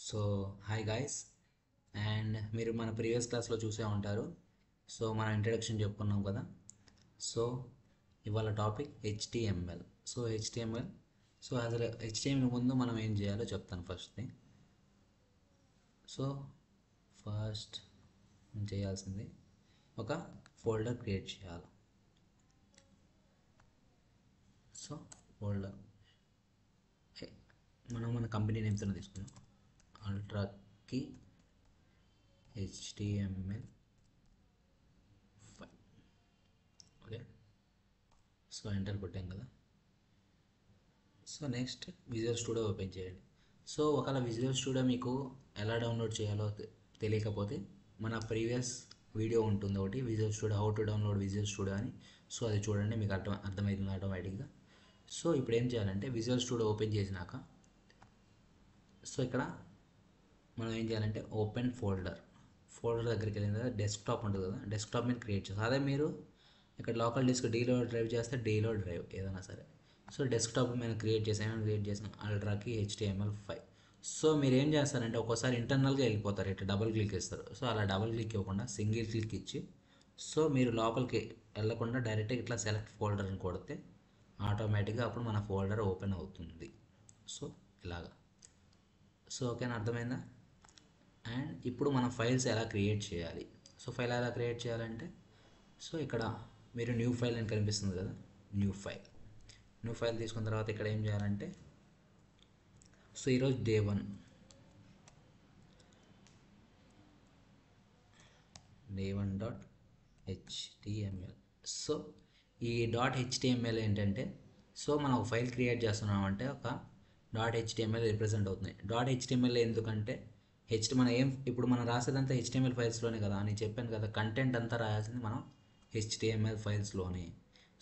So hi guys, and మీరు మన previous క్లాస్లో చూసే ఉంటారు. సో మన ఇంట్రడక్షన్ చెప్పుకున్నాం కదా. సో ఇవాళ టాపిక్ హెచ్టిఎంఎల్. సో అసలు హెచ్టిఎంఎల్ ముందు మనం ఏం చేయాలో చెప్తాను ఫస్ట్ని. సో ఫస్ట్ మనం చేయాల్సింది ఒక ఫోల్డర్ క్రియేట్ చేయాలి. సో ఫోల్డర్ మనం మన కంపెనీ నేమ్స్ అని తీసుకున్నాం. అల్ట్రాకి హెచ్టిఎంఎల్ ఓకే. సో ఎంటర్ కొట్టాం కదా. So next visual studio open చేయండి. సో ఒకవేళ విజువల్ స్టూడియో మీకు ఎలా డౌన్లోడ్ చేయాలో తెలియకపోతే మన ప్రీవియస్ వీడియో ఉంటుంది ఒకటి, visual studio how to download visual studio అని. సో అది చూడండి, మీకు అర్థమవుతుంది ఆటోమేటిక్గా. సో ఇప్పుడు ఏం చేయాలంటే విజువల్ స్టూడియో ఓపెన్ చేసినాక సో ఇక్కడ మనం ఏం చేయాలంటే ఓపెన్ ఫోల్డర్ దగ్గరికి వెళ్ళిన తర్వాత డెస్క్టాప్ ఉంటుంది కదా, డెస్క్టాప్ మీద క్రియేట్ చేస్తాం. అదే మీరు ఇక్కడ లోకల్ డిస్క్ డీలోడ్ డ్రైవ్ చేస్తే డీలోడ్ డ్రైవ్ ఏదైనా సరే. సో డెస్క్టాప్ మేము క్రియేట్ చేసాం అల్ట్రాకి HTML5. సో మీరు ఏం చేస్తారంటే ఒక్కోసారి ఇంటర్నల్గా వెళ్ళిపోతారు, ఇట్లా డబుల్ క్లిక్ ఇస్తారు. సో అలా డబుల్ క్లిక్ ఇవ్వకుండా సింగిల్ క్లిక్ ఇచ్చి సో మీరు లోపలికి వెళ్ళకుండా డైరెక్ట్గా ఇట్లా సెలెక్ట్ ఫోల్డర్ అని కొడితే ఆటోమేటిక్గా అప్పుడు మన ఫోల్డర్ ఓపెన్ అవుతుంది. సో ఇలాగా. సో ఓకేనా, అర్థమైందా? అండ్ ఇప్పుడు మనం ఫైల్స్ ఎలా క్రియేట్ చేయాలి. సో ఫైల్ ఎలా క్రియేట్ చేయాలంటే సో ఇక్కడ మీరు న్యూ ఫైల్ అని కనిపిస్తుంది కదా, న్యూ ఫైల్ తీసుకున్న తర్వాత ఇక్కడ ఏం చేయాలంటే సో ఈరోజు డే 1 .html. సో ఈ .html ఏంటంటే సో మనం ఒక ఫైల్ క్రియేట్ చేస్తున్నామంటే ఒక .html రిప్రజెంట్ అవుతుంది. .html ఎందుకంటే ఇప్పుడు మనం రాసేదంతా HTML ఫైల్స్లోనే కదా అని చెప్పాను కదా. కంటెంట్ అంతా రాయాల్సింది మనం HTML ఫైల్స్లోనే.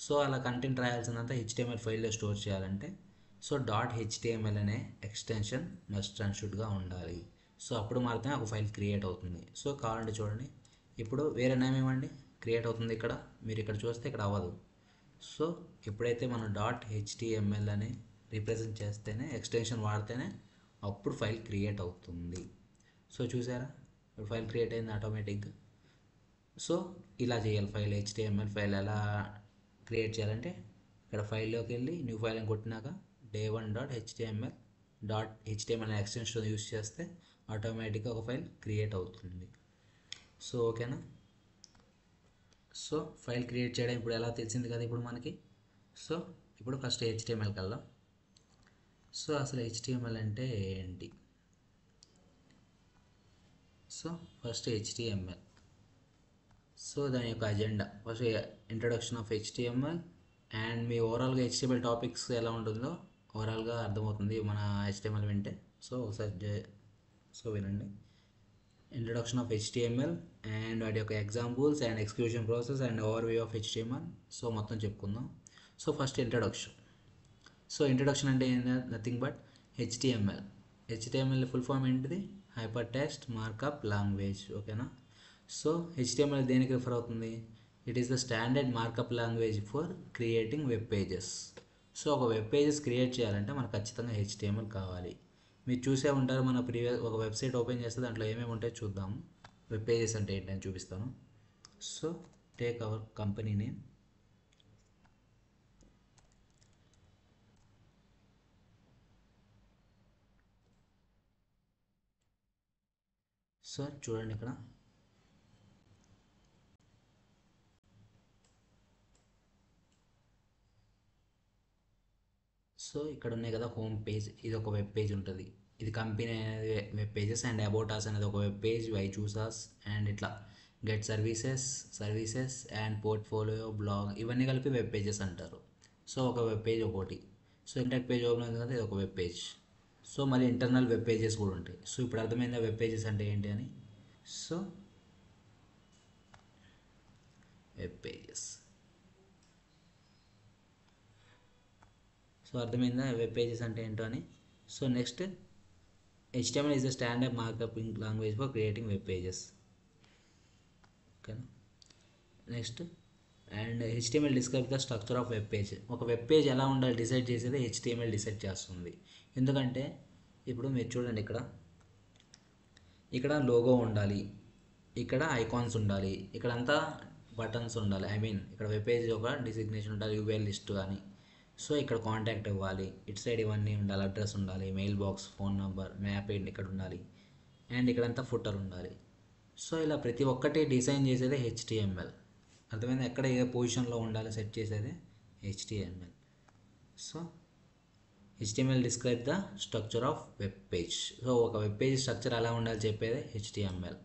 సో అలా కంటెంట్ రాయాల్సిందంతా HTML ఫైల్లో స్టోర్ చేయాలంటే సో .html అనే ఎక్స్టెన్షన్ మస్ట్ అండ్ షుడ్గా ఉండాలి. సో అప్పుడు మాత్రమే ఒక ఫైల్ క్రియేట్ అవుతుంది. సో కావాలంటే చూడండి, ఇప్పుడు వేరే నేమ్ ఇవ్వండి, క్రియేట్ అవుతుంది. ఇక్కడ మీరు ఇక్కడ చూస్తే ఇక్కడ అవ్వదు. సో ఎప్పుడైతే మనం .html అని రిప్రజెంట్ చేస్తేనే ఎక్స్టెన్షన్ వాడితేనే అప్పుడు ఫైల్ క్రియేట్ అవుతుంది. సో చూసారా, ఇప్పుడు ఫైల్ క్రియేట్ అయింది ఆటోమేటిక్గా. సో ఇలా చేయాలి. HTML ఫైల్ ఎలా క్రియేట్ చేయాలంటే ఇక్కడ ఫైల్లోకి వెళ్ళి న్యూ ఫైల్ అని కొట్టినాక day1.html అనే ఎక్స్టెన్షన్ యూస్ చేస్తే ఆటోమేటిక్గా ఒక ఫైల్ క్రియేట్ అవుతుంది. సో ఓకేనా. సో ఫైల్ క్రియేట్ చేయడం ఇప్పుడు ఎలా తెలిసింది కదా ఇప్పుడు మనకి. సో ఇప్పుడు ఫస్ట్ HTMLకి వెళ్దాం. సో అసలు HTML అంటే ఏంటి? So first HTML. సో దాని యొక్క agenda first introduction of HTML and మీ ఓవరాల్గా HTML టాపిక్స్ ఎలా ఉంటుందో ఓవరాల్గా అర్థమవుతుంది మన HTML వింటే. సో ఒకసారి వినండి. ఇంట్రడక్షన్ ఆఫ్ HTML అండ్ వాటి యొక్క examples and exclusion process and overview of HTML. So మొత్తం చెప్పుకుందాం. So first introduction. So introduction అంటే nothing but HTML full form ఏంటిది? Hyper text markup language. ఓకేనా. సో HTML దేనికి రిఫర్ అవుతుంది? It is the standard markup language for creating web pages. So ఒక web pages create చేయాలంటే మనకు ఖచ్చితంగా HTML కావాలి. మీరు చూసే ఉంటారు, మన ప్రీవియస్ ఒక వెబ్సైట్ ఓపెన్ చేస్తే దాంట్లో ఏమేమి ఉంటాయో చూద్దాము. వెబ్ పేజెస్ అంటే ఏంటని చూపిస్తాను. So take our company name. So చూడండి ఇక్కడ సో ఇక్కడ ఉన్నాయి కదా హోమ్ పేజ్, ఇది ఒక వెబ్ పేజ్ ఉంటుంది. ఇది కంపెనీ అనేది web pages and about us అనేది ఒక web page, why choose us and ఇట్లా get services and portfolio, blog ఇవన్నీ కలిపి వెబ్ పేజెస్ అంటారు. సో ఒక వెబ్ పేజ్ ఒకటి. సో ఇంటర్నెట్ పేజ్ ఓపెన్ అవుతుంది కదా, ఇది ఒక వెబ్ పేజ్. సో మళ్ళీ ఇంటర్నల్ వెబ్ పేజెస్ కూడా ఉంటాయి. సో ఇప్పుడు అర్థమైందా వెబ్ పేజెస్ అంటే ఏంటి అని. సో వెబ్ పేజెస్ సో అర్థమైందా వెబ్ పేజెస్ అంటే ఏంటో అని. So next HTML is the standard markup language for creating web pages. ఓకేనా. Next and HTML describe the structure of web page. ఒక వెబ్ పేజ్ ఎలా ఉండాలి డిసైడ్ చేసేది HTML డిసైడ్ చేస్తుంది. ఎందుకంటే ఇప్పుడు మీరు చూడండి ఇక్కడ ఇక్కడ లోగో ఉండాలి, ఇక్కడ ఐకాన్స్ ఉండాలి, ఇక్కడంతా బటన్స్ ఉండాలి. ఐ మీన్ ఇక్కడ వెబ్ పేజ్ ఒక డిసిగ్నేషన్ ఉండాలి, యూఆర్ఎల్ లిస్ట్ కానీ. సో ఇక్కడ కాంటాక్ట్ ఇవ్వాలి, ఇటు సైడ్ ఇవన్నీ ఉండాలి, అడ్రస్ ఉండాలి, mail box, phone number, map ఇక్కడ ఉండాలి, అండ్ ఇక్కడంతా ఫుటర్ ఉండాలి. సో ఇలా ప్రతి ఒక్కటి డిజైన్ చేసేదే హెచ్టిఎంఎల్. అర్థమైంది? ఎక్కడ ఏ పొజిషన్లో ఉండాలి సెట్ చేసేదే HTML. So HTML describe the structure of web page. So ఒక వెబ్ పేజ్ స్ట్రక్చర్ ఎలా ఉండాలి చెప్పేది HTML.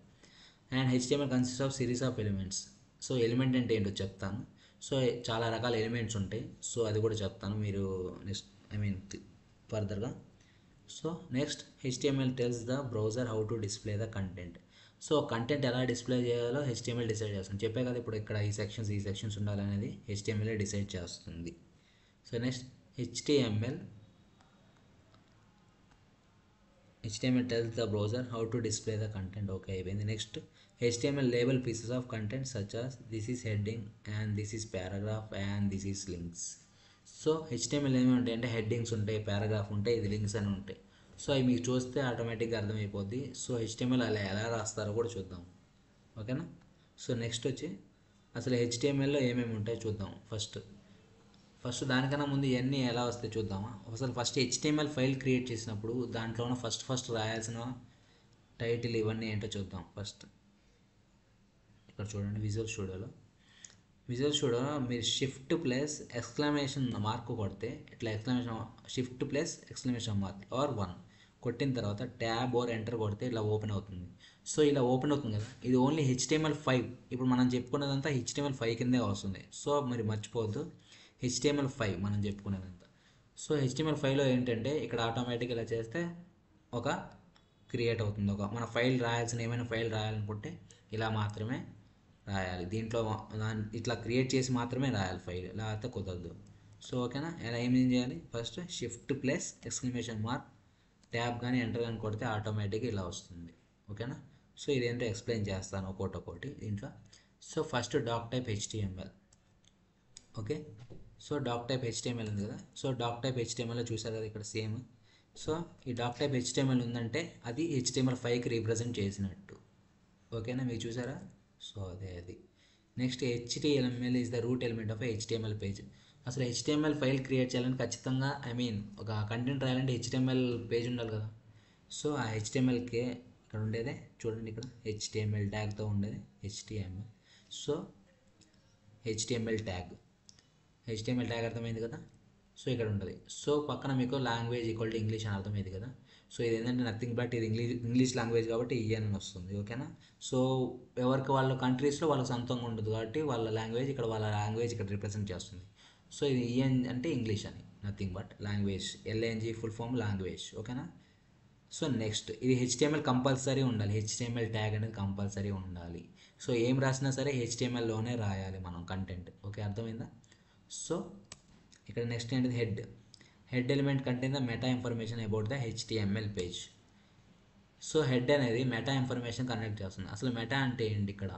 And HTML consist of series of elements. So element అంటే ఏంటో చెప్తాను. సో చాలా రకాల ఎలిమెంట్స్ ఉంటాయి, సో అది కూడా చెప్తాను మీరు నెక్స్ట్ ఫర్దర్గా. So next HTML tells the browser how to display the content. So content ఎలా డిస్ప్లే చేయాలో HTML డిసైడ్ చేస్తుంది. చెప్పే కదా ఇప్పుడు ఇక్కడ ఈ సెక్షన్స్ ఉండాలనేది HTML డిసైడ్ చేస్తుంది. So next HTML tells the browser how to display the content. Okay, అయిపోయింది. Next HTML label pieces of content such as this is heading and this is paragraph and this is links. So HTML ఏమి ఉంటాయి అంటే headings ఉంటాయి, paragraph ఉంటాయి, ఇది links అని ఉంటాయి. So అవి మీకు చూస్తే ఆటోమేటిక్గా అర్థమైపోద్ది. సో HTML అలా ఎలా రాస్తారో కూడా చూద్దాం, ఓకేనా. సో నెక్స్ట్ వచ్చి అసలు HTMLలో ఏమేమి ఉంటాయో చూద్దాం. ఫస్ట్ దానికన్నా ముందు ఇవన్నీ ఎలా వస్తాయి చూద్దామా. అసలు ఫస్ట్ HTML ఫైల్ క్రియేట్ చేసినప్పుడు దాంట్లోనే ఫస్ట్ రాయాల్సిన టైటిల్ ఇవన్నీ ఏంటో చూద్దాం. ఫస్ట్ ఇక్కడ చూడండి, విజువల్ స్టూడియోలో మీరు షిఫ్ట్ ప్లస్ ఎక్స్క్లమేషన్ మార్క్ కొడితే ఇట్లా shift plus exclamation mark or 1 కొట్టిన తర్వాత ట్యాబ్ ఆర్ ఎంటర్ కొడితే ఇలా ఓపెన్ అవుతుంది. సో ఇలా ఓపెన్ అవుతుంది కదా, ఇది ఓన్లీ HTML5. ఇప్పుడు మనం చెప్పుకున్నదంతా HTML5 కిందే వస్తుంది. సో మరి మర్చిపోవద్దు, HTML5 మనం చెప్పుకునేదంతా. సో HTML5లో ఏంటంటే ఇక్కడ ఆటోమేటిక్ ఇలా చేస్తే ఒక క్రియేట్ అవుతుంది. ఒక మన ఏమైనా ఫైల్ రాయాలనుకుంటే ఇలా మాత్రమే రాయాలి. దీంట్లో ఇట్లా క్రియేట్ చేసి మాత్రమే రాయాలి ఫైల్, లేకపోతే కుదరదు. సో ఓకేనా. ఇలా ఏం చేయాలి, first shift plus exclamation mark tab కానీ ఎంటర్ కానీ కొడితే ఆటోమేటిక్గా ఇలా వస్తుంది, ఓకేనా. సో ఇదేంటో ఎక్స్ప్లెయిన్ చేస్తాను ఒక్కొక్కటి దీంట్లో. So first doc type HTML. Okay, so doc type HTML ఉంది కదా. సో డాక్ టైప్ HTML చూసారు కదా ఇక్కడ సేమ్. సో ఈ డాక్ టైప్ HTML ఉందంటే అది HTML5కి రీప్రజెంట్ చేసినట్టు, ఓకేనా. మీరు చూసారా. సో అది next HTML is the route element of HTML page. అసలు HTML ఫైల్ క్రియేట్ చేయాలంటే ఖచ్చితంగా ఒక కంటెంట్ రాయాలంటే HTML పేజ్ ఉండాలి కదా. సో ఆ HTMLకే ఇక్కడ ఉండేదే చూడండి, ఇక్కడ HTML ట్యాగ్తో ఉండేది HTML. సో HTML ట్యాగ్ అర్థమైంది కదా. సో ఇక్కడ ఉంటుంది. సో పక్కన మీకు లాంగ్వేజ్ ఈక్వల్ టు ఇంగ్లీష్ అని అర్థమైంది కదా. సో ఇది ఏంటంటే నథింగ్ బట్ ఇది ఇంగ్లీష్ లాంగ్వేజ్ కాబట్టి ఈఎన్ అని వస్తుంది, ఓకేనా. సో ఎవరికి వాళ్ళ కంట్రీస్లో వాళ్ళకి సొంతంగా ఉండదు కాబట్టి వాళ్ళ లాంగ్వేజ్ ఇక్కడ రిప్రజెంట్ చేస్తుంది. సో ఇది ఈఎన్ అంటే ఇంగ్లీష్ అని, nothing but language, LANG full form language, ఓకేనా. సో నెక్స్ట్ ఇది HTML కంపల్సరీ ఉండాలి, HTML ట్యాగ్ అనేది కంపల్సరీ ఉండాలి. సో ఏం రాసినా సరే HTMLలోనే రాయాలి మనం కంటెంట్, ఓకే అర్థమైందా. సో ఇక్కడ నెక్స్ట్ ఏంటిది head element contain the meta information about the HTML page. So head అనేది మెటా ఇన్ఫర్మేషన్ కనెక్ట్ చేస్తుంది. అసలు మెటా అంటే ఏంటి ఇక్కడ.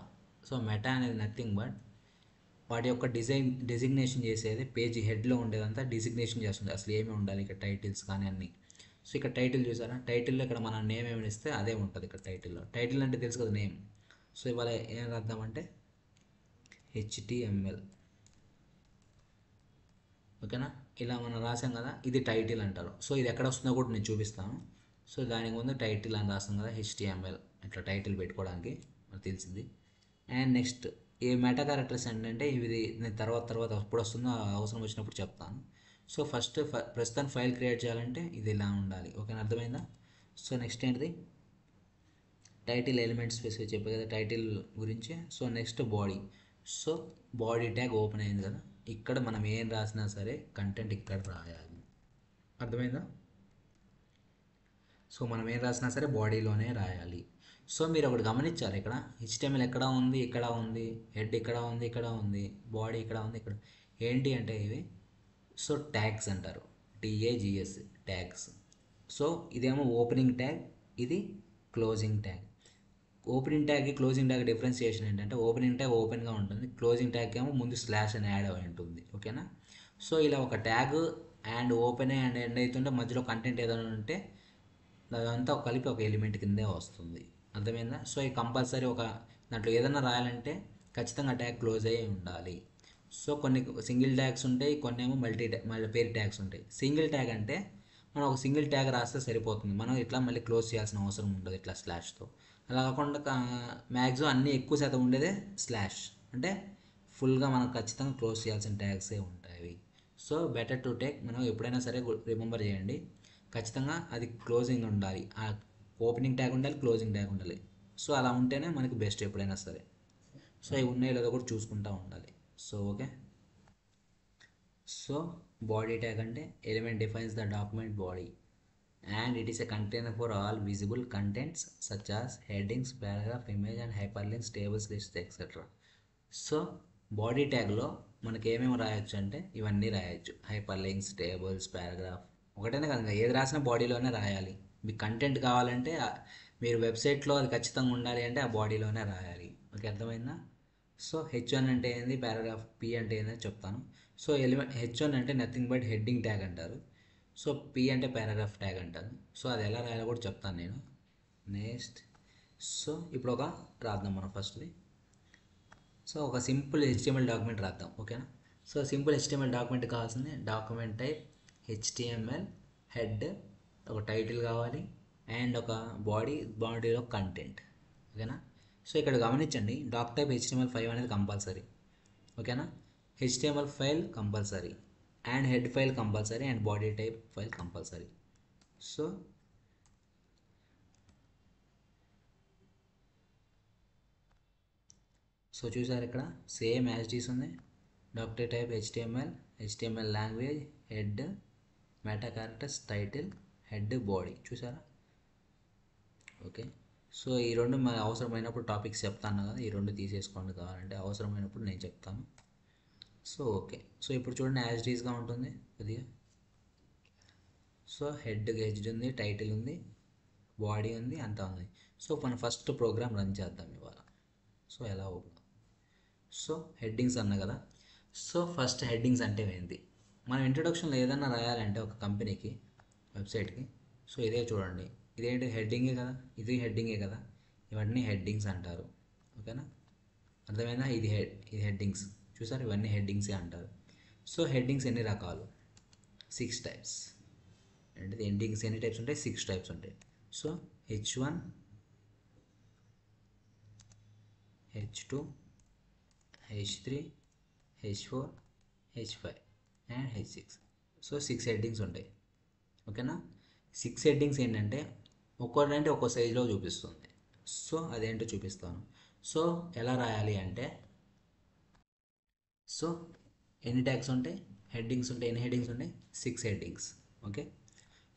సో మెటా అనేది నథింగ్ బట్ వాటి యొక్క డిజిగ్నేషన్ చేసేది పేజ్ హెడ్లో ఉండేదంతా డిజిగ్నేషన్ చేస్తుంది. అసలు ఏమి ఉండాలి ఇక్కడ టైటిల్స్ కానీ అన్నీ. సో ఇక్కడ టైటిల్ చూసారా, టైటిల్లో ఇక్కడ మనం నేమ్ ఏమి ఇస్తే అదే ఉంటుంది ఇక్కడ టైటిల్లో. టైటిల్ అంటే తెలుసు కదా నేమ్. సో ఇవాళ ఏం రాద్దామంటే HTML, ఓకేనా. ఇలా మనం రాసాం కదా, ఇది టైటిల్ అంటారు. సో ఇది ఎక్కడ వస్తుందో కూడా నేను చూపిస్తాను. సో దానికి ముందు టైటిల్ అని రాస్తాం కదా HTML, ఇట్లా టైటిల్ పెట్టుకోవడానికి మనకు తెలిసింది. అండ్ నెక్స్ట్ ఈ మెటా క్యారెక్టర్స్ ఏంటంటే ఇది నేను తర్వాత ఎప్పుడు వస్తుందో అవసరం వచ్చినప్పుడు చెప్తాను. సో ఫస్ట్ ప్రస్తుతం ఫైల్ క్రియేట్ చేయాలంటే ఇది ఇలా ఉండాలి, ఓకేనా అర్థమైందా. సో నెక్స్ట్ ఏంటిది టైటిల్ ఎలిమెంట్ స్పెసిఫిక్ చెప్పే కదా టైటిల్ గురించి. So next body. So body tag open అయింది కదా, ఇక్కడ మనం ఏం రాసినా సరే కంటెంట్ ఇక్కడ రాయాలి, అర్థమైందా. సో మనం ఏం రాసినా సరే బాడీలోనే రాయాలి. సో మీరు ఒకటి గమనించారు, ఇక్కడ HTML ఎక్కడ ఉంది, ఇక్కడ ఉంది, హెడ్ ఇక్కడ ఉంది, ఇక్కడ ఉంది, బాడీ ఇక్కడ ఉంది, ఇక్కడ ఏంటి అంటే ఇవి సో ట్యాగ్స్ అంటారు, TAGS ట్యాగ్స్. సో ఇదేమో ఓపెనింగ్ ట్యాగ్, ఇది closing tag. Opening tag closing tag differentiation ఏంటంటే ఓపెనింగ్ ట్యాగ్ ఓపెన్గా ఉంటుంది, క్లోజింగ్ ట్యాగ్ ఏమో ముందు స్లాష్ అని యాడ్ అయి ఉంటుంది, ఓకేనా. సో ఇలా ఒక tag and open and end అవుతుంటే మధ్యలో కంటెంట్ ఏదైనా ఉంటే అదంతా కలిపి ఒక ఎలిమెంట్ కిందే వస్తుంది, అర్థమైందా? సో ఇది కంపల్సరీ ఒక దాంట్లో ఏదైనా రాయాలంటే ఖచ్చితంగా ట్యాగ్ క్లోజ్ అయ్యి ఉండాలి. సో కొన్ని సింగిల్ ట్యాగ్స్ ఉంటాయి, కొన్ని ఏమో మళ్ళీ పేరు ట్యాగ్స్ ఉంటాయి. సింగిల్ ట్యాగ్ అంటే మనం ఒక సింగిల్ ట్యాగ్ రాస్తే సరిపోతుంది, మనం ఇట్లా మళ్ళీ క్లోజ్ చేయాల్సిన అవసరం ఉండదు ఇట్లా స్లాష్తో. అలా కాకుండా మ్యాక్సిమం అన్నీ ఎక్కువ శాతం ఉండేదే స్లాష్ అంటే ఫుల్గా మనం ఖచ్చితంగా క్లోజ్ చేయాల్సిన ట్యాగ్సే ఉంటాయి. సో బెటర్ టు టేక్, మనం ఎప్పుడైనా సరే రిమెంబర్ చేయండి, ఖచ్చితంగా అది క్లోజింగ్ ఉండాలి, ఆ ఓపెనింగ్ ట్యాగ్ ఉండాలి, క్లోజింగ్ ట్యాగ్ ఉండాలి. సో అలా ఉంటేనే మనకి బెస్ట్ ఎప్పుడైనా సరే. సో ఇవి ఉన్నాయో లేదో కూడా చూసుకుంటూ ఉండాలి. So okay. So body tag అంటే element defines the document body and it is a container for all visible contents such as headings, paragraph, image and hyperlinks, tables, lists, etc. So body ట్యాగ్లో మనకి ఏమేమి రాయొచ్చు అంటే ఇవన్నీ రాయొచ్చు, hyper links, tables, paragraph. ఒకటేనే కదా, ఏది రాసినా బాడీలోనే రాయాలి. మీకు కంటెంట్ కావాలంటే మీరు వెబ్సైట్లో అది ఖచ్చితంగా ఉండాలి అంటే ఆ బాడీలోనే రాయాలి. ఓకే, అర్థమైందా? సో హెచ్1 అంటే ఏంది, పారాగ్రాఫ్, పి అంటే ఏందని చెప్తాను. సో ఎలిమెంట్ హెచ్1 అంటే నథింగ్ బట్ హెడ్డింగ్ ట్యాగ్ అంటారు. సో పి అంటే పారాగ్రాఫ్ ట్యాగ్ అంటారు. సో అది ఎలా రాయాలో కూడా చెప్తాను నేను నెక్స్ట్. సో ఇప్పుడు ఒక రాద్దాం మనం ఫస్ట్ది. సో ఒక సింపుల్ హెచ్టిఎంఎల్ డాక్యుమెంట్ రాద్దాం, ఓకేనా? సో సింపుల్ హెచ్టిఎంఎల్ డాక్యుమెంట్ కావాల్సింది డాక్యుమెంట్ టైప్ హెచ్టిఎంఎల్, హెడ్, ఒక టైటిల్ కావాలి అండ్ ఒక బాడీలో కంటెంట్, ఓకేనా? సో ఇక్కడ గమనించండి, డాక్ టైప్ హెచ్టిఎంఎల్5 అనేది కంపల్సరీ, ఓకేనా? HTML file compulsory and head file compulsory and body type file compulsory. So చూసారు ఇక్కడ సేమ్ యాజ్ ఇట్ ఈస్ ఉంది. Doctor type HTML language, head, meta characters, title, head, body, చూసారా? Okay. So ఈ రెండు అవసరమైనప్పుడు topics చెప్తాను కదా, ఈ రెండు తీసేసుకోండి కావాలంటే, అవసరమైనప్పుడు నేను చెప్తాను. So okay. సో ఇప్పుడు చూడండి యాజ్ ఇట్ ఈస్గా ఉంటుంది కొద్దిగా. సో హెడ్ హెచ్డ్ ఉంది, టైటిల్ ఉంది, బాడీ ఉంది, అంతా ఉంది. సో మనం ఫస్ట్ ప్రోగ్రామ్ రన్ చేద్దాం ఇవాళ. సో ఎలా ఓపెన్. సో హెడ్డింగ్స్ అన్నా కదా. సో ఫస్ట్ హెడ్డింగ్స్ అంటే ఏంటి, మనం ఇంట్రొడక్షన్లో ఏదైనా రాయాలంటే ఒక కంపెనీకి, వెబ్సైట్కి, సో ఇదే చూడండి, ఇదేంటి హెడ్డింగే కదా, ఇది హెడ్డింగే కదా, ఇవన్నీ హెడ్డింగ్స్ అంటారు, ఓకేనా? అర్థమైందా? ఇది హెడ్డింగ్స్, చూసారు, ఇవన్నీ హెడ్డింగ్సే అంటారు. సో హెడ్డింగ్స్ ఎన్ని రకాలు, 6 టైప్స్. అంటే హెడ్డింగ్స్ ఎన్ని టైప్స్ ఉంటాయి, 6 టైప్స్ ఉంటాయి. So H1, H2, H3, H4, H5 and H6. So 6 headings ఉంటాయి, ఓకేనా? 6 హెడ్డింగ్స్ ఏంటంటే ఒక్కోటంటే ఒక్కో సైజులో చూపిస్తుంది. సో అదేంటో చూపిస్తాను. సో ఎలా రాయాలి అంటే, సో ఎన్ని ట్యాగ్స్ ఉంటాయి, హెడ్డింగ్స్ ఉంటాయి, ఎన్ని హెడ్డింగ్స్ ఉంటాయి, 6 హెడ్డింగ్స్, ఓకే?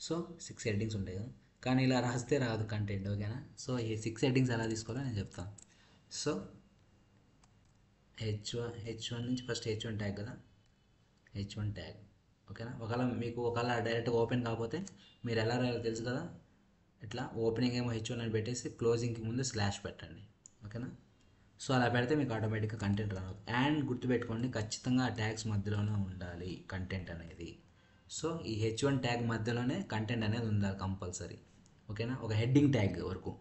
సో 6 హెడ్డింగ్స్ ఉంటాయి కదా, కానీ ఇలా రాస్తే రాదు కంటెంట్, ఓకేనా? సో ఈ 6 హెడ్డింగ్స్ ఎలా తీసుకోవాలో నేను చెప్తాను. సో హెచ్ వన్ నుంచి ఫస్ట్ హెచ్1 ట్యాగ్ కదా, హెచ్1 ట్యాగ్, ఓకేనా? ఒకవేళ డైరెక్ట్గా ఓపెన్ కాకపోతే మీరు ఎలా రాయాలో తెలుసు కదా, ఇట్లా ఓపెనింగ్ ఏమో హెచ్1 అని పెట్టేసి క్లోజింగ్కి ముందు స్లాష్ పెట్టండి, ఓకేనా? సో అలా పెడితే మీకు ఆటోమేటిక్గా కంటెంట్ రాదు. అండ్ గుర్తుపెట్టుకోండి, ఖచ్చితంగా ఆ ట్యాగ్స్ మధ్యలోనే ఉండాలి కంటెంట్ అనేది. సో ఈ హెచ్1 ట్యాగ్ మధ్యలోనే కంటెంట్ అనేది ఉండాలి కంపల్సరీ, ఓకేనా? ఒక హెడ్డింగ్ ట్యాగ్ వరకు.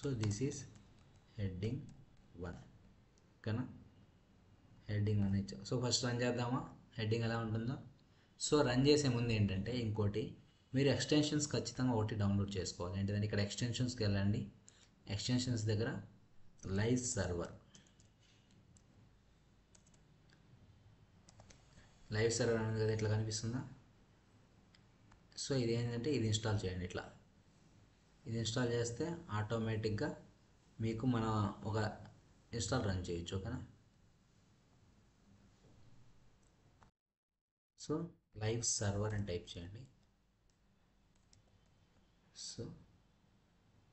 సో దిస్ ఈజ్ హెడ్డింగ్ 1, ఓకేనా? హెడ్డింగ్ 1 ఇచ్చాం. సో ఫస్ట్ రన్ చేద్దామా, హెడ్డింగ్ ఎలా ఉంటుందో. సో రన్ చేసే ముందు ఏంటంటే ఇంకోటి, మీరు ఎక్స్టెన్షన్స్ ఖచ్చితంగా ఒకటి డౌన్లోడ్ చేసుకోవాలి. ఏంటంటే ఇక్కడ ఎక్స్టెన్షన్స్కి వెళ్ళండి, ఎక్స్టెన్షన్స్ దగ్గర లైవ్ సర్వర్ అనేది కదా ఇట్లా కనిపిస్తుందా. సో ఇది ఏంటంటే ఇది ఇన్స్టాల్ చేయండి, ఇట్లా ఇది ఇన్స్టాల్ చేస్తే ఆటోమేటిక్గా మీకు మన ఒక ఇన్స్టాల్ రన్ చేయొచ్చు, ఓకేనా? సో లైవ్ సర్వర్ అని టైప్ చేయండి. సో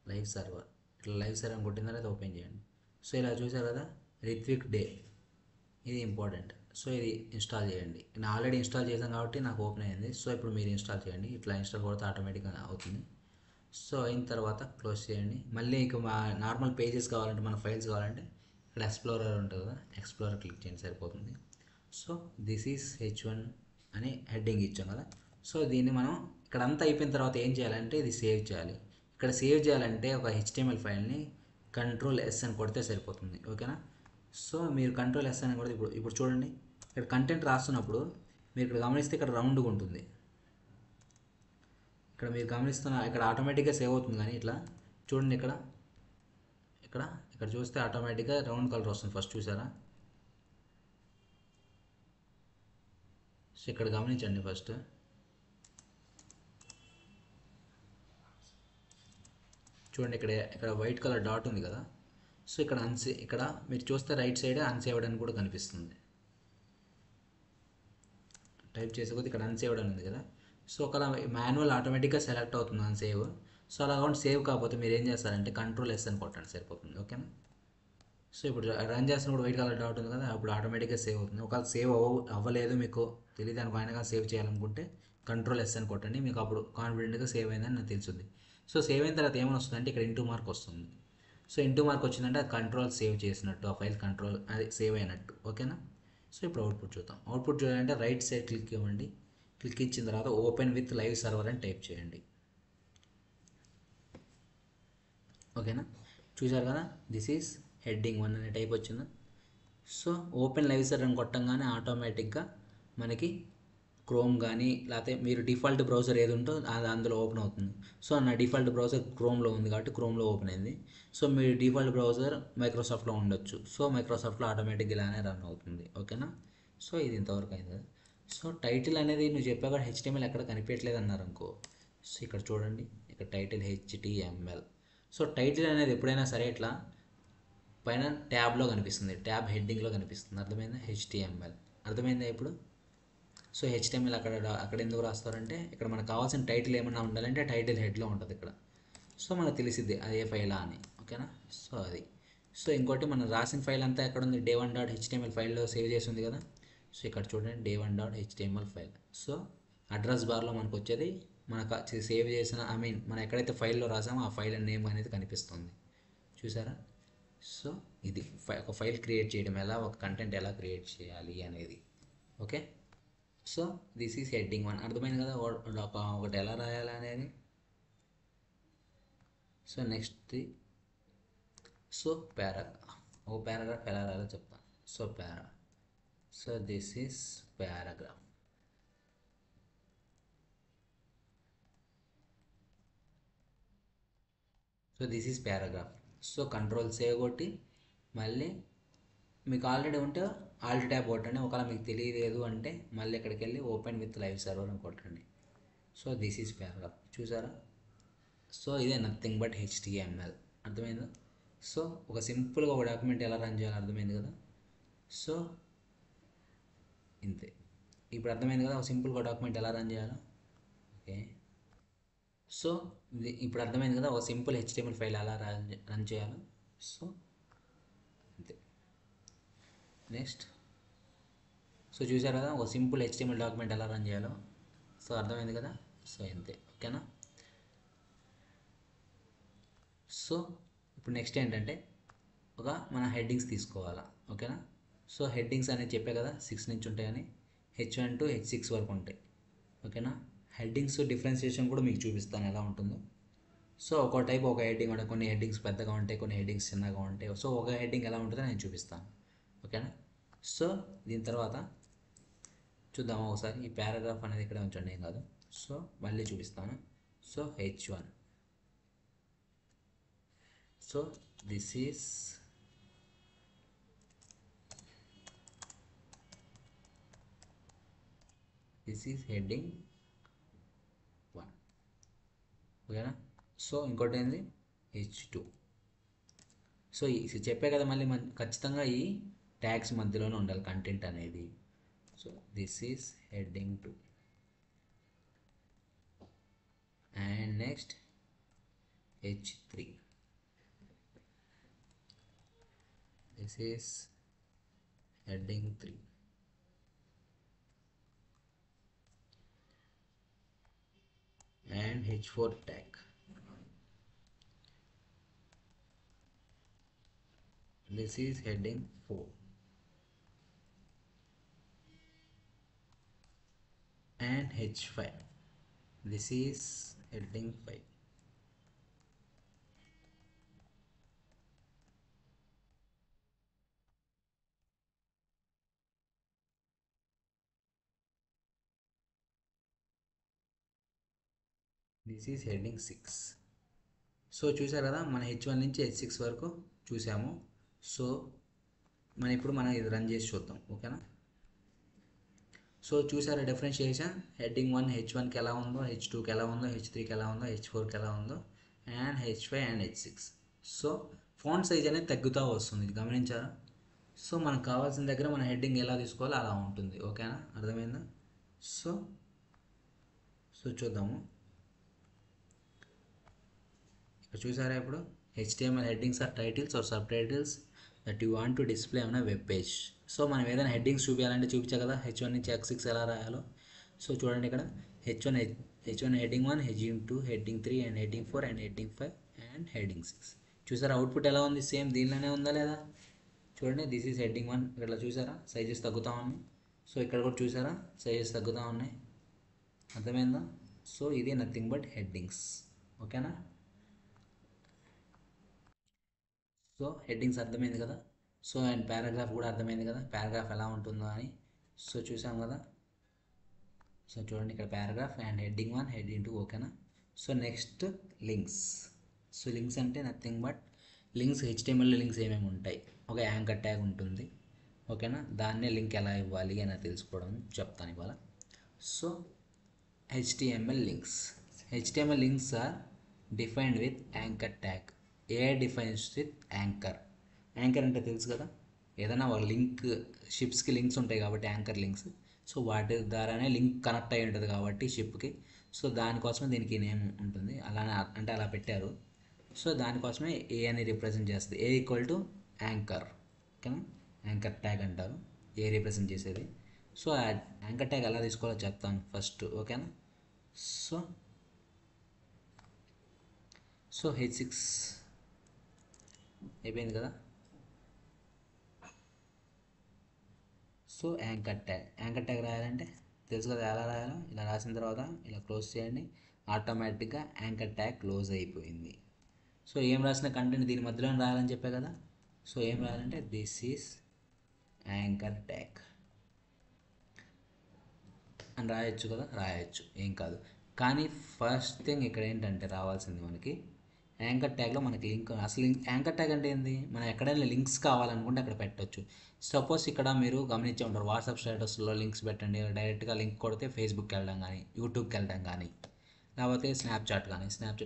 లైవ్ సర్వర్, ఇట్లా లైవ్ సర్వర్ కొట్టిన తర్వాత ఓపెన్ చేయండి. సో ఇలా చూసారు కదా, రిత్విక్ డే, ఇది ఇంపార్టెంట్. సో ఇది ఇన్స్టాల్ చేయండి. నేను ఆల్రెడీ ఇన్స్టాల్ చేశాను కాబట్టి నాకు ఓపెన్ అయింది. సో ఇప్పుడు మీరు ఇన్స్టాల్ చేయండి, ఇట్లా ఇన్స్టాల్ కొడితే ఆటోమేటిక్గా అవుతుంది. సో అయిన తర్వాత క్లోజ్ చేయండి. మళ్ళీ ఇక మా నార్మల్ పేజెస్ కావాలంటే, మన ఫైల్స్ కావాలంటే ఇక్కడ ఎక్స్ప్లోరర్ ఉంటుంది కదా, ఎక్స్ప్లోరర్ క్లిక్ చేయండి, సరిపోతుంది. సో దిస్ ఈజ్ హెచ్1 అని హెడ్డింగ్ ఇచ్చాం కదా. సో దీన్ని మనం ఇక్కడ అంతా అయిపోయిన తర్వాత ఏం చేయాలంటే ఇది సేవ్ చేయాలి. ఇక్కడ సేవ్ చేయాలంటే ఒక హెచ్టిఎంఎల్ ఫైల్ని కంట్రోల్ S అని కొడితే సరిపోతుంది. ఓకేనా. సో మీరు కంట్రోల్ S అని కొడితే ఇప్పుడు చూడండి, ఇక్కడ కంటెంట్ రాస్తున్నప్పుడు మీరు ఇక్కడ గమనిస్తే ఇక్కడ రౌండ్గా ఉంటుంది. ఇక్కడ మీరు గమనిస్తున్న ఇక్కడ ఆటోమేటిక్గా సేవ్ అవుతుంది, కానీ ఇట్లా చూడండి ఇక్కడ ఇక్కడ ఇక్కడ చూస్తే ఆటోమేటిక్గా రౌండ్ కలర్ వస్తుంది. ఫస్ట్ చూసారా. సో ఇక్కడ గమనించండి ఫస్ట్. చూడండి ఇక్కడ వైట్ కలర్ డాట్ ఉంది కదా. సో ఇక్కడ ఇక్కడ మీరు చూస్తే రైట్ సైడ్ అన్సేవ్డ్ అని కూడా కనిపిస్తుంది. టైప్ చేసే కొద్ది ఇక్కడ అన్సేవ్డ్ అని ఉంది కదా. సో ఒకలా మాన్యువల్ ఆటోమేటిక్గా సెలెక్ట్ అవుతుంది అన్సేవ్. సో అలా కాకుండా సేవ్ కాకపోతే మీరు ఏం చేస్తారంటే కంట్రోల్ S అని కొట్టండి సరిపోతుంది. ఓకేనా. సో ఇప్పుడు రన్ చేస్తున్నప్పుడు వైట్ కలర్ డాట్ ఉంది కదా, అప్పుడు ఆటోమేటిక్గా సేవ్ అవుతుంది. ఒకవేళ సేవ్ అవ్వలేదు, మీకు తెలియదు అనుకోనగా సేవ్ చేయాలనుకుంటే కంట్రోల్ S అని కొట్టండి, మీకు అప్పుడు కాన్ఫిడెంట్గా సేవ్ అయిందని నాకు తెలుస్తుంది. సో సేవ్ అయిన తర్వాత ఏమైనా వస్తుందంటే ఇక్కడ ఇంటూ మార్క్ వస్తుంది. సో ఇంటూ మార్క్ వచ్చిందంటే అది కంట్రోల్ సేవ్ చేసినట్టు, ఆ ఫైల్ కంట్రోల్ అది సేవ్ అయినట్టు. ఓకేనా. సో ఇప్పుడు అవుట్పుట్ చూద్దాం. అవుట్పుట్ చూడాలంటే రైట్ సైడ్ క్లిక్ ఇవ్వండి. క్లిక్ ఇచ్చిన తర్వాత ఓపెన్ విత్ లైవ్ సర్వర్ అని టైప్ చేయండి. ఓకేనా. చూసారు కదా, దిస్ ఈజ్ హెడ్డింగ్ 1 అనే టైప్ వచ్చింది. సో ఓపెన్ లైవ్ సర్వర్ అని కొట్టంగానే ఆటోమేటిక్గా మనకి క్రోమ్ కానీ లేకపోతే మీరు డిఫాల్ట్ బ్రౌజర్ ఏది ఉంటో అది అందులో ఓపెన్ అవుతుంది. సో నా డిఫాల్ట్ బ్రౌజర్ క్రోమ్లో ఉంది కాబట్టి క్రోమ్లో ఓపెన్ అయింది. సో మీరు డిఫాల్ట్ బ్రౌజర్ మైక్రోసాఫ్ట్లో ఉండొచ్చు. సో మైక్రోసాఫ్ట్లో ఆటోమేటిక్గా ఇలానే రన్ అవుతుంది. ఓకేనా. సో ఇది ఇంతవరకు అయింది కదా. సో టైటిల్ అనేది నువ్వు చెప్పాక HTML ఎక్కడ కనిపించట్లేదు అన్నారు అనుకో. సో ఇక్కడ చూడండి, ఇక్కడ టైటిల్ HTML. సో టైటిల్ అనేది ఎప్పుడైనా సరే ఇట్లా పైన ట్యాబ్లో కనిపిస్తుంది, ట్యాబ్ హెడ్డింగ్లో కనిపిస్తుంది. అర్థమైందా. HTML అర్థమైందా ఇప్పుడు. సో HTML అక్కడ ఎందుకు రాస్తారంటే ఇక్కడ మనకు కావాల్సిన టైటిల్ ఏమన్నా ఉండాలంటే టైటిల్ హెడ్లో ఉంటుంది ఇక్కడ. సో మనకు తెలిసిద్ది అది ఏ ఫైలా అని. ఓకేనా. సో అది. సో ఇంకోటి మనం రాసిన ఫైల్ అంతా ఎక్కడ ఉంది, day1.html ఫైల్లో సేవ్ చేసి ఉంది కదా. సో ఇక్కడ చూడండి day1.html ఫైల్. సో అడ్రస్ బార్లో మనకు వచ్చేది మనకు సేవ్ చేసిన మనం ఎక్కడైతే ఫైల్లో రాసామో ఆ ఫైల్ నేమ్ అనేది కనిపిస్తుంది. చూసారా. సో ఇది ఒక ఫైల్ క్రియేట్ చేయడం ఎలా, ఒక కంటెంట్ ఎలా క్రియేట్ చేయాలి అనేది. Okay. So this is heading 1. అర్థమైంది కదా ఒకటి ఎలా రాయాలి అనేది. సో నెక్స్ట్ సో పారాగ్రాఫ్ ఎలా రాయాలో చెప్తాను. So this is paragraph. So control save కొట్టి మళ్ళీ మీకు ఆల్రెడీ ఉంటే ఆల్ట్ ట్యాబ్ కొట్టండి. ఒకవేళ మీకు తెలియలేదు అంటే మళ్ళీ ఇక్కడికి వెళ్ళి ఓపెన్ విత్ లైవ్ సర్వర్ అని కొట్టండి. So this is paragraph. చూసారా. సో ఇదే నథింగ్ బట్ HTML. అర్థమైందా. సో ఒక సింపుల్గా ఒక డాక్యుమెంట్ ఎలా రన్ చేయాలో అర్థమైంది కదా. సో ఇంతే. ఇప్పుడు అర్థమైంది కదా ఒక సింపుల్గా డాక్యుమెంట్ ఎలా రన్ చేయాలో. ఓకే. సో ఇప్పుడు అర్థమైంది కదా ఒక సింపుల్ HTML ఫైల్ ఎలా రన్ చేయాలో. సో అంతే. నెక్స్ట్ సో చూసారు కదా ఒక సింపుల్ HTML డాక్యుమెంట్ ఎలా రన్ చేయాలో. సో అర్థమైంది కదా. సో అంతే. ఓకేనా. సో ఇప్పుడు నెక్స్ట్ ఏంటంటే మన హెడ్డింగ్స్ తీసుకోవాలా. ఓకేనా. సో హెడ్డింగ్స్ అనేది చెప్పే కదా 6 నుంచి ఉంటాయని, H1 to H6 వరకు ఉంటాయి. ఓకేనా. హెడ్డింగ్స్ డిఫరెన్షియేషన్ కూడా మీకు చూపిస్తాను ఎలా ఉంటుందో. సో ఒక టైప్ ఒక హెడ్డింగ్ ఉంటాయి, కొన్ని హెడ్డింగ్స్ పెద్దగా ఉంటాయి, కొన్ని హెడ్డింగ్స్ చిన్నగా ఉంటాయి. సో ఒక హెడ్డింగ్ ఎలా ఉంటుందో నేను చూపిస్తాను. ఓకేనా. సో దీని తర్వాత చూద్దాము ఒకసారి. ఈ పారాగ్రాఫ్ అనేది ఇక్కడ ఉంచండి, ఏం కాదు. సో మళ్ళీ చూపిస్తాను. So H1. So this is heading 1. ఓకేనా. సో ఇంకోటి ఏంది H2. సో చెప్పే కదా మళ్ళీ ఖచ్చితంగా ఈ ట్యాగ్స్ మధ్యలోనే ఉండాలి కంటెంట్ అనేది. So this is heading 2. And next H3. This is heading 3. and H4 tag. This is heading 4 and H5. This is heading 5. This is heading 6. So చూసారు కదా, మన H1 నుంచి H6 వరకు చూసాము. సో మనం ఇది రన్ చేసి చూద్దాం, ఓకేనా. సో చూసారా డిఫరెన్షియేషన్, హెడ్డింగ్ 1 H1కి ఎలా ఉందో, H2కి ఎలా ఉందో, H3కి ఎలా ఉందో, H4కి ఎలా ఉందో, and H5 and H6. So font size అనేది తగ్గుతూ వస్తుంది, ఇది గమనించారా. సో మనకు కావాల్సిన దగ్గర మన హెడ్డింగ్ ఎలా తీసుకోవాలో అలా ఉంటుంది, ఓకేనా, అర్థమైందా. సో సో చూద్దాము. ఇక్కడ చూసారా, ఇప్పుడు HTML headings or titles or subtitles that you want to display on a web page. So మనం ఏదైనా హెడ్డింగ్స్ చూపించాలంటే చూపించా కదా, H1 నుంచి H6 ఎలా రాయాలో. సో చూడండి ఇక్కడ H one heading 1, heading 2, heading 3 and heading 4 and heading 5 and heading 6. చూసారా అవుట్పుట్ ఎలా ఉంది, సేమ్ దీనిలోనే ఉందా లేదా. చూడండి, దిస్ ఈజ్ హెడ్డింగ్ 1, ఇక్కడ చూసారా సైజెస్ తగ్గుతూ ఉన్నాయి. సో ఇక్కడ కూడా చూసారా సైజెస్ తగ్గుతూ ఉన్నాయి, అర్థమైందా. సో ఇది నథింగ్ బట్ హెడ్డింగ్స్, ఓకేనా. సో హెడ్డింగ్స్ అర్థమైంది కదా. సో అండ్ పారాగ్రాఫ్ కూడా అర్థమైంది కదా, పారాగ్రాఫ్ ఎలా ఉంటుందో అని. సో చూసాం కదా. సో చూడండి ఇక్కడ పారాగ్రాఫ్ అండ్ హెడ్డింగ్ 1, హెడ్డింగ్ 2, ఓకేనా. So next links. So links అంటే nothing but links, HTML links ఏమేమి ఉంటాయి, ఒక యాంకర్ ట్యాగ్ ఉంటుంది, ఓకేనా. దాన్నే లింక్ ఎలా ఇవ్వాలి అని తెలుసుకోవడం చెప్తాను ఇవాళ. So HTML links are defined with anchor tag. AI defines with anchor అంటే తెలుసు కదా, ఏదైనా ఒక లింక్, షిప్స్కి లింక్స్ ఉంటాయి కాబట్టి యాంకర్ లింక్స్. సో వాటి ద్వారానే లింక్ కనెక్ట్ అయి ఉంటుంది కాబట్టి షిప్కి. సో దానికోసమే దీనికి నేమ్ ఉంటుంది, అలానే అంటే అలా పెట్టారు. సో దానికోసమే ఏ అని రిప్రజెంట్ చేస్తుంది, ఏ ఈక్వల్ టు యాంకర్, ఓకేనా. యాంకర్ ట్యాగ్ అంటారు ఏ రిప్రజెంట్ చేసేది. సో ఆ యాంకర్ ట్యాగ్ ఎలా తీసుకోవాలో చెప్తాను ఫస్ట్, ఓకేనా. సో సో H6 అయిపోయింది కదా. సో యాంకర్ ట్యాగ్ రాయాలంటే తెలుసు కదా ఎలా రాయాలో. ఇలా రాసిన తర్వాత ఇలా క్లోజ్ చేయండి, ఆటోమేటిక్గా యాంకర్ ట్యాగ్ క్లోజ్ అయిపోయింది. సో ఏం రాసిన కంటెంట్ దీని మధ్యలో రాయాలని చెప్పే కదా. సో ఏం రాయాలంటే దిస్ ఈజ్ యాంకర్ ట్యాగ్ అని రాయొచ్చు కదా, రాయొచ్చు, ఏం కాదు. కానీ ఫస్ట్ థింగ్ ఇక్కడ ఏంటంటే రావాల్సింది మనకి యాంకర్ ట్యాగ్లో మనకి లింక్. అసలు యాంకర్ ట్యాగ్ అంటే ఏంది, మనం ఎక్కడైనా లింక్స్ కావాలనుకుంటే అక్కడ పెట్టవచ్చు. సపోజ్ ఇక్కడ మీరు గమనించే ఉంటారు, వాట్సాప్ స్టేటస్లో లింక్స్ పెట్టండి, డైరెక్ట్గా లింక్ కొడితే ఫేస్బుక్కి వెళ్ళడం కానీ, యూట్యూబ్కి వెళ్ళడం కానీ, లేకపోతే స్నాప్చాట్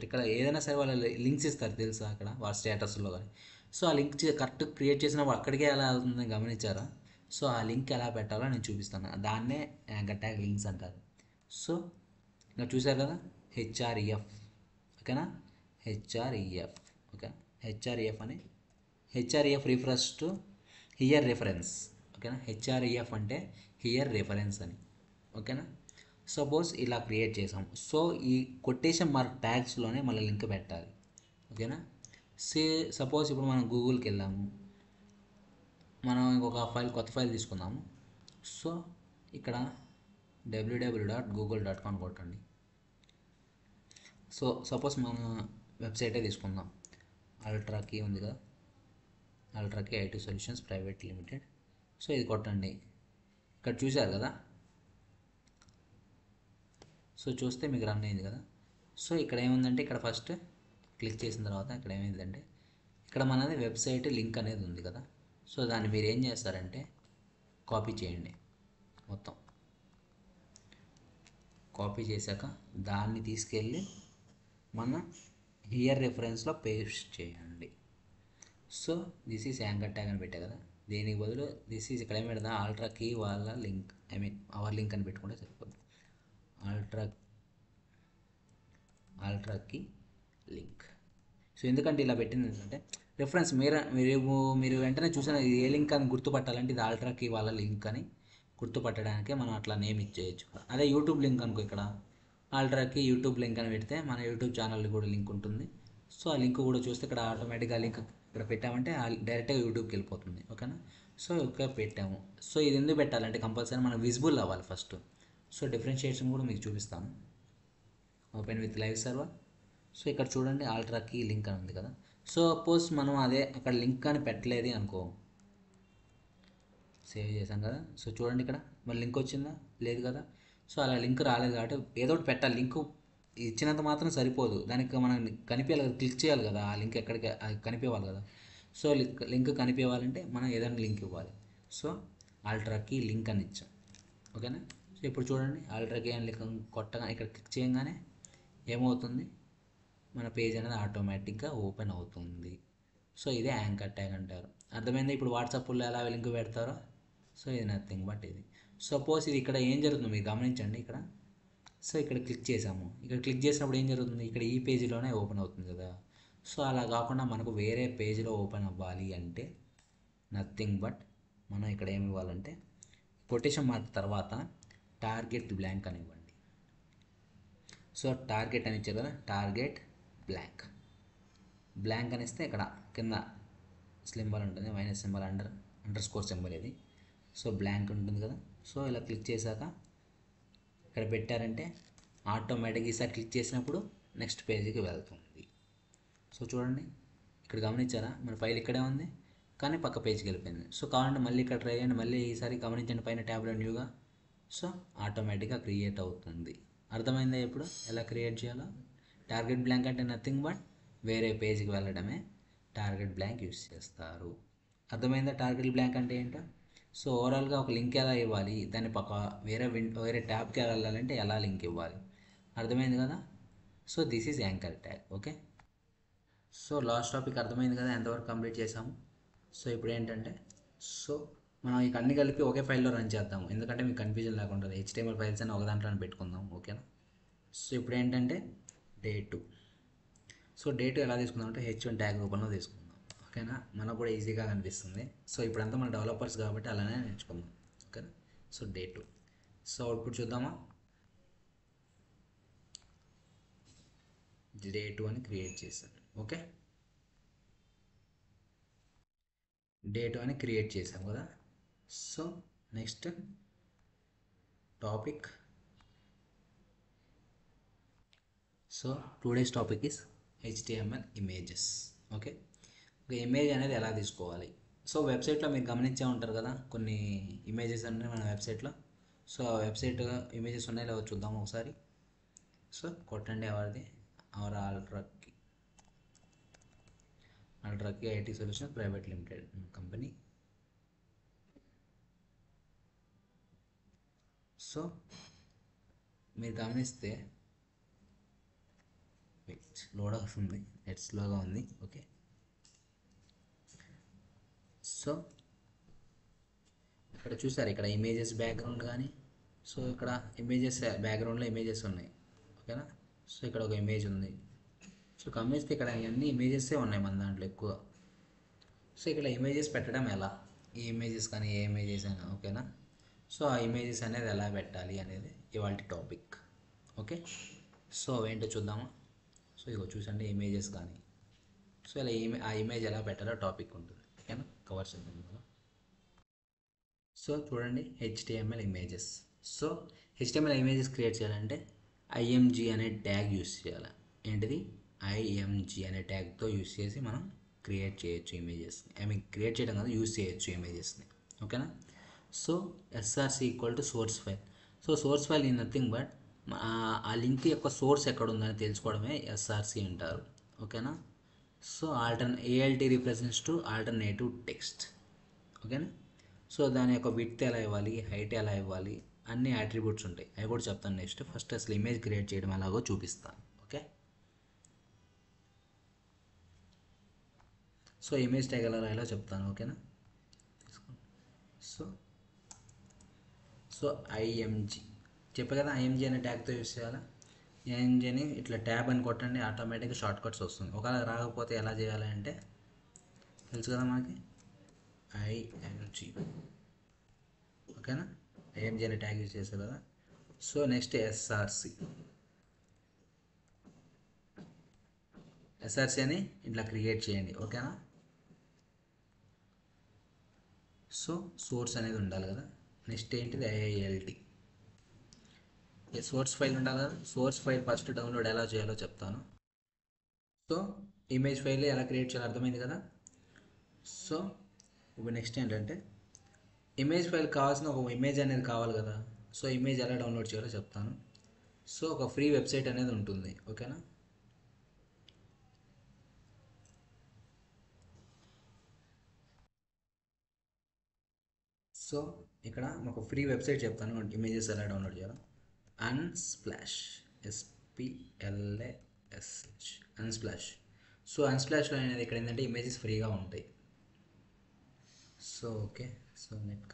ఇక్కడ ఏదైనా సరే వాళ్ళు లింక్స్ ఇస్తారు తెలుసా అక్కడ వాళ్ళ స్టేటస్లో కానీ. సో ఆ లింక్ కరెక్ట్ క్రియేట్ చేసినప్పుడు అక్కడికే ఎలా అవుతుందని గమనించారా. సో ఆ లింక్ ఎలా పెట్టాలో నేను చూపిస్తాను, దాన్నే యాంకర్ ట్యాగ్ లింక్స్ అంటారు. సో ఇంకా చూసారు కదా HREF, ఓకేనా. HREF, okay. HREF అని HREF reference to hear reference, ఓకేనా. HREF అంటే హియర్ రిఫరెన్స్ అని, ఓకేనా. సపోజ్ ఇలా క్రియేట్ చేసాం. సో ఈ కొటేషన్ మార్క్ ట్యాగ్స్లోనే మళ్ళీ లింక్ పెట్టాలి, ఓకేనా. సపోజ్ ఇప్పుడు మనం గూగుల్కి వెళ్ళాము, మనం ఇంకొక కొత్త ఫైల్ తీసుకుందాము. సో ఇక్కడ www.google.com కొట్టండి. సో సపోజ్ మన వెబ్సైటే తీసుకుందాం, అల్ట్రాకీ ఉంది కదా, అల్ట్రాకీ IT solutions private limited. So ఇది కొట్టండి, ఇక్కడ చూశారు కదా. సో చూస్తే మీకు రన్ అయింది కదా. సో ఇక్కడ ఏముందంటే, ఇక్కడ ఫస్ట్ క్లిక్ చేసిన తర్వాత ఇక్కడ ఏమైందంటే, ఇక్కడ మనది వెబ్సైట్ లింక్ అనేది ఉంది కదా. సో దాన్ని మీరు ఏం చేస్తారంటే కాపీ చేయండి, మొత్తం కాపీ చేశాక దాన్ని తీసుకెళ్ళి మన హియర్ రెఫరెన్స్లో పేస్ట్ చేయండి. So this is anchor tag అని పెట్టా కదా, దీనికి బదులు దిస్ ఈజ్ ఇక్కడ ఏం పెడదా, అల్ట్రాకీ వాళ్ళ లింక్, అవర్ లింక్ అని పెట్టుకుంటే సరిపోతుంది. అల్ట్రాకీ లింక్. సో ఎందుకంటే ఇలా పెట్టింది ఏంటంటే రిఫరెన్స్ మీరు వెంటనే చూసిన ఏ లింక్ అని గుర్తుపట్టాలంటే ఇది అల్ట్రాకీ వాళ్ళ లింక్ అని గుర్తుపట్టడానికే మనం అట్లా నేమ్ ఇచ్చేయచ్చు. అదే యూట్యూబ్ లింక్ అనుకో, ఇక్కడ అల్ట్రాకీ యూట్యూబ్ లింక్ అని పెడితే మన యూట్యూబ్ ఛానల్ కూడా లింక్ ఉంటుంది. సో ఆ లింక్ కూడా చూస్తే ఇక్కడ ఆటోమేటిక్గా లింక్ ఇక్కడ పెట్టామంటే డైరెక్ట్గా యూట్యూబ్కి వెళ్ళిపోతుంది, ఓకేనా. సో ఇక్కడ పెట్టాము. సో ఇది ఎందుకు పెట్టాలంటే కంపల్సరీ మనం విజిబుల్ అవ్వాలి ఫస్ట్. సో డిఫరెన్షియేషన్ కూడా మీకు చూపిస్తాను. Open with live server. So ఇక్కడ చూడండి అల్ట్రాకీ లింక్ అని ఉంది కదా. సో సపోజ్ మనం అదే అక్కడ లింక్ అని పెట్టలేదు అనుకో, సేవ్ చేసాం కదా. సో చూడండి ఇక్కడ మరి లింక్ వచ్చిందా, లేదు కదా. సో అలా లింక్ రాలేదు కాబట్టి ఏదో ఒకటి పెట్టాలి, లింక్ ఇచ్చినంత మాత్రం సరిపోదు, దానికి మనం కనిపించాలి కదా, క్లిక్ చేయాలి కదా, ఆ లింక్ ఎక్కడికి అది కనిపించాలి కదా. సో లింక్ కనిపించాలంటే మనం ఏదైనా లింక్ ఇవ్వాలి. సో ఆల్ట్రాకి లింక్ అని ఇచ్చాం. ఓకేనా. సో ఇప్పుడు చూడండి, ఆల్ట్రాకి అని లింక్ కొట్టగా ఇక్కడ క్లిక్ చేయగానే ఏమవుతుంది, మన పేజ్ అనేది ఆటోమేటిక్గా ఓపెన్ అవుతుంది. సో ఇదే యాంకర్ ట్యాగ్ అంటారు. అర్థమైంది. ఇప్పుడు వాట్సాప్లో ఎలా లింక్ పెడతారో, సో ఇది నథింగ్ బట్ ఇది. సపోజ్ ఇది ఇక్కడ ఏం జరుగుతుంది మీరు గమనించండి ఇక్కడ. సో ఇక్కడ క్లిక్ చేసాము, ఇక్కడ క్లిక్ చేసినప్పుడు ఏం జరుగుతుంది, ఇక్కడ ఈ పేజీలోనే ఓపెన్ అవుతుంది కదా. సో అలా కాకుండా మనకు వేరే పేజీలో ఓపెన్ అవ్వాలి అంటే నథింగ్ బట్ మనం ఇక్కడ ఏమి ఇవ్వాలంటే కొటేషన్ మార్క్ తర్వాత టార్గెట్ బ్లాంక్ అని ఇవ్వండి. సో టార్గెట్ అని ఇచ్చారు కదా, టార్గెట్ బ్లాంక్. బ్లాంక్ అని ఇస్తే ఇక్కడ కింద సింబల్ ఉంటుంది, minus symbol, under score symbol ఇది. సో బ్లాంక్ ఉంటుంది కదా. సో ఇలా క్లిక్ చేశాక ఇక్కడ పెట్టారంటే ఆటోమేటిక్గా ఈసారి క్లిక్ చేసినప్పుడు నెక్స్ట్ పేజీకి వెళ్తుంది. సో చూడండి, ఇక్కడ గమనించారా, మన ఫైల్ ఇక్కడే ఉంది కానీ పక్క పేజీకి వెళ్ళిపోయింది. సో కావాలంటే మళ్ళీ ఇక్కడ ట్రై చేయండి, మళ్ళీ ఈసారి గమనించండి పైన ట్యాబ్లో న్యూగా. సో ఆటోమేటిక్గా క్రియేట్ అవుతుంది. అర్థమైందా ఇప్పుడు ఎలా క్రియేట్ చేయాలో. టార్గెట్ బ్లాంక్ అంటే నథింగ్ బట్ వేరే పేజీకి వెళ్ళడమే టార్గెట్ బ్లాంక్ యూస్ చేస్తారు. అర్థమైందా టార్గెట్ బ్లాంక్ అంటే ఏంటో. సో ఓవరాల్గా ఒక లింక్ ఎలా ఇవ్వాలి, దాన్ని పక్క వేరే ట్యాబ్కి వెళ్ళాలంటే ఎలా లింక్ ఇవ్వాలి, అర్థమైంది కదా. So this is anchor tag. Okay. So last topic అర్థమైంది కదా, ఎంతవరకు కంప్లీట్ చేసాము. సో ఇప్పుడు ఏంటంటే, సో మనం ఇక అన్ని కలిపి ఒకే ఫైల్లో రన్ చేద్దాము, ఎందుకంటే మీకు కన్ఫ్యూజన్ లేకుండా HTML ఫైల్స్ అని ఒక దాంట్లో పెట్టుకుందాం. ఓకేనా. సో ఇప్పుడు ఏంటంటే డే 2. సో డే 2 ఎలా తీసుకుందాం అంటే H1 ట్యాగ్ రూపంలో తీసుకుందాం. ఓకేనా, మనకు కూడా ఈజీగా కనిపిస్తుంది. సో ఇప్పుడంతా మన డెవలపర్స్ కాబట్టి అలానే నేర్చుకుందాం. ఓకేనా. So day 2. సో అవుట్పుట్ చూద్దామా. డే 2 అని క్రియేట్ చేశాను. ఓకే, డే 2 అని క్రియేట్ చేసాం కదా. So next topic. So today's topic is HTML images. Okay, ఒక ఇమేజ్ అనేది ఎలా తీసుకోవాలి. సో వెబ్సైట్లో మీరు గమనించే ఉంటారు కదా, కొన్ని ఇమేజెస్ ఉన్నాయి మన వెబ్సైట్లో. సో ఆ వెబ్సైట్ ఇమేజెస్ ఉన్నాయి లేవో చూద్దాము ఒకసారి. సో కొట్టండి ఎవరిది, అవర్ అల్ట్రాకి IT solution private limited company. So మీరు గమనిస్తే లోడ్ అవుతుంది, నెట్ స్లోగా ఉంది. ఓకే. సో ఇక్కడ చూసారు, ఇక్కడ ఇమేజెస్ బ్యాక్గ్రౌండ్ కానీ, సో ఇక్కడ ఇమేజెస్ బ్యాక్గ్రౌండ్లో ఇమేజెస్ ఉన్నాయి. ఓకేనా. సో ఇక్కడ ఒక ఇమేజ్ ఉంది. సో గమనిస్తే ఇక్కడ అన్ని ఇమేజెసే ఉన్నాయి మన దాంట్లో ఎక్కువ. సో ఇక్కడ ఇమేజెస్ పెట్టడం ఎలా, ఈ ఇమేజెస్ కానీ ఏ ఇమేజెస్ అయినా. ఓకేనా. సో ఆ ఇమేజెస్ అనేది ఎలా పెట్టాలి అనేది ఇవాళ టాపిక్. ఓకే. సో అవేంటో చూద్దామా. సో ఇగో చూసండి ఇమేజెస్ కానీ. సో ఇలా ఆ ఇమేజ్ ఎలా పెట్టాలో టాపిక్ ఉంటుంది. ఓకేనా, కవర్ చేద్దాం కదా. సో చూడండి HTML images. So HTML images create చేయాలంటే IMG అనే ట్యాగ్ యూస్ చేయాలి. ఏంటిది, IMG అనే ట్యాగ్తో యూస్ చేసి మనం క్రియేట్ చేయొచ్చు ఇమేజెస్ని. క్రియేట్ చేయడం కాదు, యూస్ చేయొచ్చు ఇమేజెస్ని. ఓకేనా. So SRC equal to source file. So source file ఈ నథింగ్ బట్ ఆ లింక్ యొక్క సోర్స్ ఎక్కడ ఉందని తెలుసుకోవడమే SRC అంటారు. ఓకేనా. So ALT represents to alternative text. ఓకేనా. సో దాని యొక్క విడ్త్ ఎలా ఇవ్వాలి, హైట్ ఎలా ఇవ్వాలి, అన్ని అట్రిబ్యూట్స్ ఉంటాయి, అవి కూడా చెప్తాను నెక్స్ట్. ఫస్ట్ అసలు ఇమేజ్ క్రియేట్ చేయడం ఎలాగో చూపిస్తాను. ఓకే. సో ఇమేజ్ ట్యాగ్ ఎలా రాయాలో చెప్తాను. ఓకేనా. సో సో IMG చెప్పే కదా, IMG అనే ట్యాగ్తో యూస్ చేయాలా. IMG అని ఇట్లా ట్యాబ్ అని కొట్టండి, ఆటోమేటిక్గా షార్ట్ కట్స్ వస్తుంది. ఒకవేళ రాకపోతే ఎలా చేయాలి అంటే తెలుసు కదా మనకి, IMG. ఓకేనా, IMG అనే ట్యాగ్ యూజ్ చేస్తారు కదా. సో నెక్స్ట్ SRC అని ఇట్లా క్రియేట్ చేయండి. ఓకేనా. సో సోర్స్ అనేది ఉండాలి కదా. నెక్స్ట్ ఏంటిది, IILT సోర్స్ ఫైల్ ఉండాలి కదా. సోర్స్ ఫైల్ ఫస్ట్ డౌన్లోడ్ ఎలా చేయాలో చెప్తాను. సో ఇమేజ్ ఫైల్ ఎలా క్రియేట్ చేయాలో అర్థమైంది కదా. సో ఇప్పుడు నెక్స్ట్ ఏంటంటే ఇమేజ్ ఫైల్ కావాల్సిన ఒక ఇమేజ్ అనేది కావాలి కదా. సో ఇమేజ్ ఎలా డౌన్లోడ్ చేయాలో చెప్తాను. సో ఒక ఫ్రీ వెబ్సైట్ అనేది ఉంటుంది, ఓకేనా. సో ఇక్కడ ఒక ఫ్రీ వెబ్సైట్ చెప్తాను, ఇమేజెస్ ఎలా డౌన్లోడ్ చేయాలో. అన్స్ప్లాష్, SPLASH, అన్స్ప్లాష్. సో అన్స్ప్లాష్లో అనేది ఇక్కడ ఏంటంటే ఇమేజెస్ ఫ్రీగా ఉంటాయి. So okay, so net